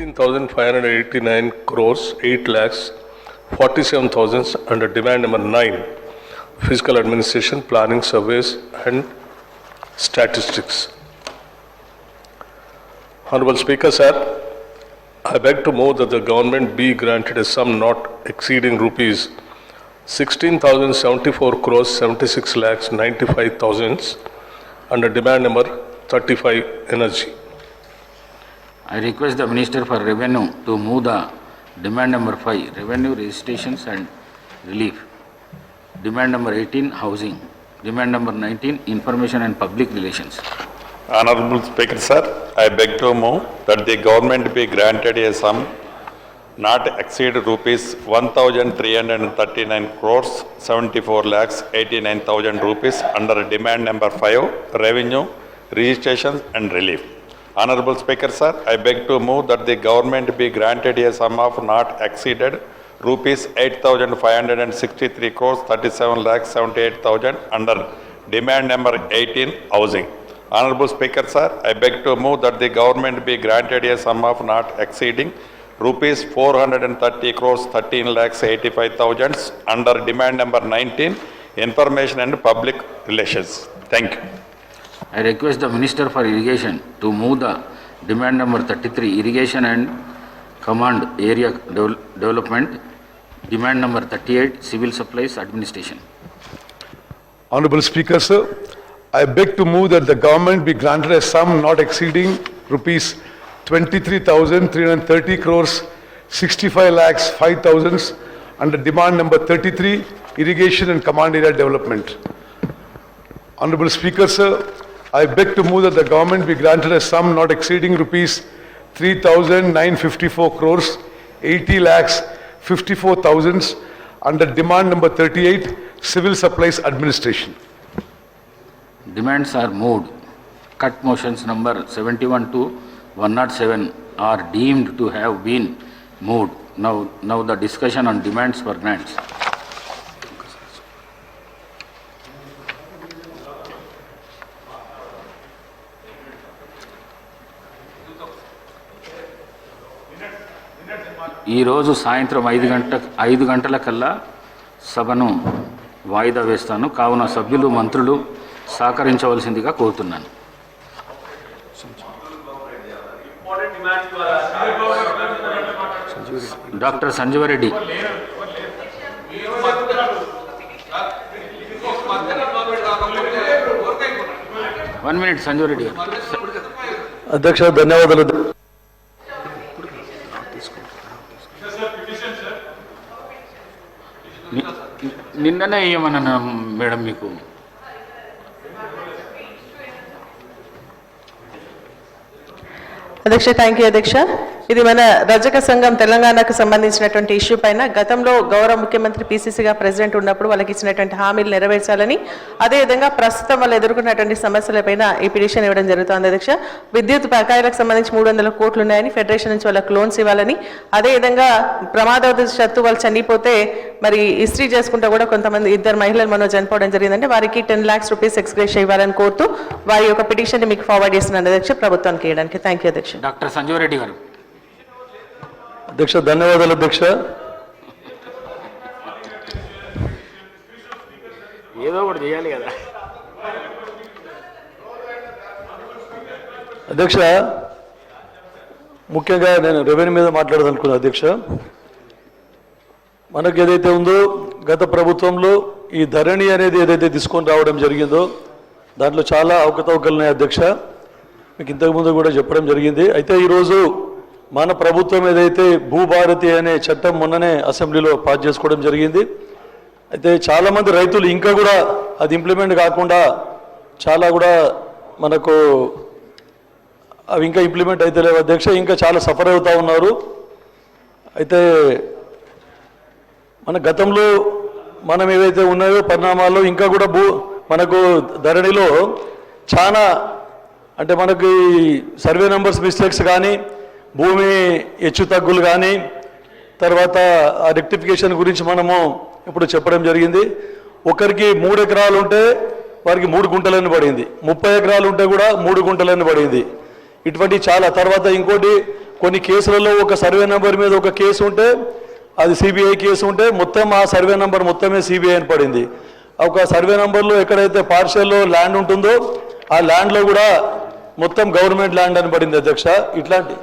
16,589 crores, 8 lakhs, 47,000 under demand number 9, Fiscal Administration, Planning, Surveys and Statistics. Honorable Speaker, sir, I beg to move that the government be granted a sum not exceeding rupees 16,074 crores, 76 lakhs, 95,000 under demand number 35, Energy. I request the Minister for Revenue to move the demand number 5, Revenue Registrations and Relief, demand number 18, Housing, demand number 19, Information and Public Relations. Honorable Speaker, sir, I beg to move that the government be granted a sum not exceed rupees 1,339 crores, 74 lakhs, 89,000 rupees under demand number 5, Revenue, Registrations and Relief. Honorable Speaker, sir, I beg to move that the government be granted a sum of not exceeded rupees 8,563 crores, 37 lakhs, 78,000 under demand number 18, Housing. Honorable Speaker, sir, I beg to move that the government be granted a sum of not exceeding rupees 430 crores, 13 lakhs, 85,000 under demand number 19, Information and Public Relations. Thank you. I request the Minister for Irrigation to move the demand number 33, Irrigation and Command Area Development, demand number 38, Civil Supplies Administration. Honorable Speaker, sir, I beg to move that the government be granted a sum not exceeding rupees 23,330 crores, 65 lakhs, 5,000 under demand number 33, Irrigation and Command Area Development. Honorable Speaker, sir, I beg to move that the government be granted a sum not exceeding rupees 3,954 crores, 80 lakhs, 54,000 under demand number 38, Civil Supplies Administration. Demands are moved. Cut motions number 71 to 107 are deemed to have been moved. Now the discussion on demands for grants. ఈ రోజు సాయంత్రం 5 గంటల కల్లా సభను వాయిదా వేస్తాను. కావున సభ్యులు మంత్రులు సహకరించవలసిందిగా కోరుతున్నాను. డాక్టర్ సంజీవరెడ్డి. 1 minute సంజీవరెడ్డి గారు. అధ్యక్ష, ధన్యవాదాలు. నిన్ననే ఏమన్నా మేడం మీకు అధ్యక్ష, థ్యాంక్ యూ అధ్యక్ష. ఇది మన రజక సంఘం తెలంగాణకు సంబంధించినటువంటి ఇష్యూ పైన గతంలో గౌరవ ముఖ్యమంత్రి పిసిసిగా ప్రెసిడెంట్ ఉన్నప్పుడు వాళ్ళకి ఇచ్చినటువంటి హామీలు నెరవేర్చాలని, అదేవిధంగా ప్రస్తుతం వాళ్ళు ఎదుర్కొన్నటువంటి సమస్యలపైన ఈ పిటిషన్ ఇవ్వడం జరుగుతుంది అధ్యక్ష. విద్యుత్ బకాయిలకు సంబంధించి 300 కోట్లు ఉన్నాయని, ఫెడరేషన్ నుంచి వాళ్ళకి లోన్స్ ఇవ్వాలని, అదేవిధంగా ప్రమాదవశాత్తు వాళ్ళు చనిపోతే మరి హిస్టరీ చేసుకుంటూ కూడా కొంతమంది 2 మహిళలు మనం చనిపోవడం జరిగిందంటే వారికి 10 lakhs rupees ఎక్స్గ్రేషియా ఇవ్వాలని కోరుతూ వారి యొక్క పిటిషన్ మీకు ఫార్వర్డ్ చేస్తున్నాను అధ్యక్ష, ప్రభుత్వానికి ఇవ్వడానికి. థ్యాంక్ యూ అధ్యక్ష. డాక్టర్ సంజీవరెడ్డి గారు. అధ్యక్ష, ధన్యవాదాలు అధ్యక్ష. ఏదో ఒకటి చేయాలి కదా అధ్యక్ష. ముఖ్యంగా నేను రెవెన్యూ మీద మాట్లాడదనుకున్నాను అధ్యక్ష. మనకు ఏదైతే ఉందో గత ప్రభుత్వంలో ఈ ధరణి అనేది ఏదైతే తీసుకొని రావడం జరిగిందో దాంట్లో చాలా అవకతవకలు ఉన్నాయి అధ్యక్ష. మీకు ఇంతకుముందు కూడా చెప్పడం జరిగింది. అయితే ఈరోజు మన ప్రభుత్వం ఏదైతే భూభారతి అనే చట్టం మొన్ననే అసెంబ్లీలో పాస్ చేసుకోవడం జరిగింది. అయితే చాలామంది రైతులు ఇంకా కూడా అది ఇంప్లిమెంట్ కాకుండా చాలా కూడా మనకు అవి ఇంకా ఇంప్లిమెంట్ అయితే లేవు అధ్యక్ష. ఇంకా చాలా సఫర్ అవుతూ ఉన్నారు. అయితే మన గతంలో మనం ఏవైతే ఉన్నాయో పరిణామాల్లో ఇంకా కూడా మనకు ధరణిలో చాలా అంటే మనకి సర్వే నెంబర్స్ మిస్టేక్స్ కానీ, భూమి హెచ్చు తగ్గులు కానీ, తర్వాత ఆ రెక్టిఫికేషన్ గురించి మనము ఇప్పుడు చెప్పడం జరిగింది. ఒకరికి 3 ఎకరాలు ఉంటే వారికి 3 గుంటలని పడింది, 30 ఎకరాలు ఉంటే కూడా 3 గుంటలని పడింది. ఇటువంటి చాలా. తర్వాత ఇంకోటి కొన్ని కేసులలో ఒక సర్వే నెంబర్ మీద ఒక కేసు ఉంటే అది సిబిఐ కేసు ఉంటే మొత్తం ఆ సర్వే నెంబర్ మొత్తమే సిబిఐ అని పడింది. ఒక సర్వే నెంబర్లో ఎక్కడైతే పార్షియల్లో ల్యాండ్ ఉంటుందో ఆ ల్యాండ్లో కూడా మొత్తం గవర్నమెంట్ ల్యాండ్ అని పడింది అధ్యక్ష. ఇట్లాంటి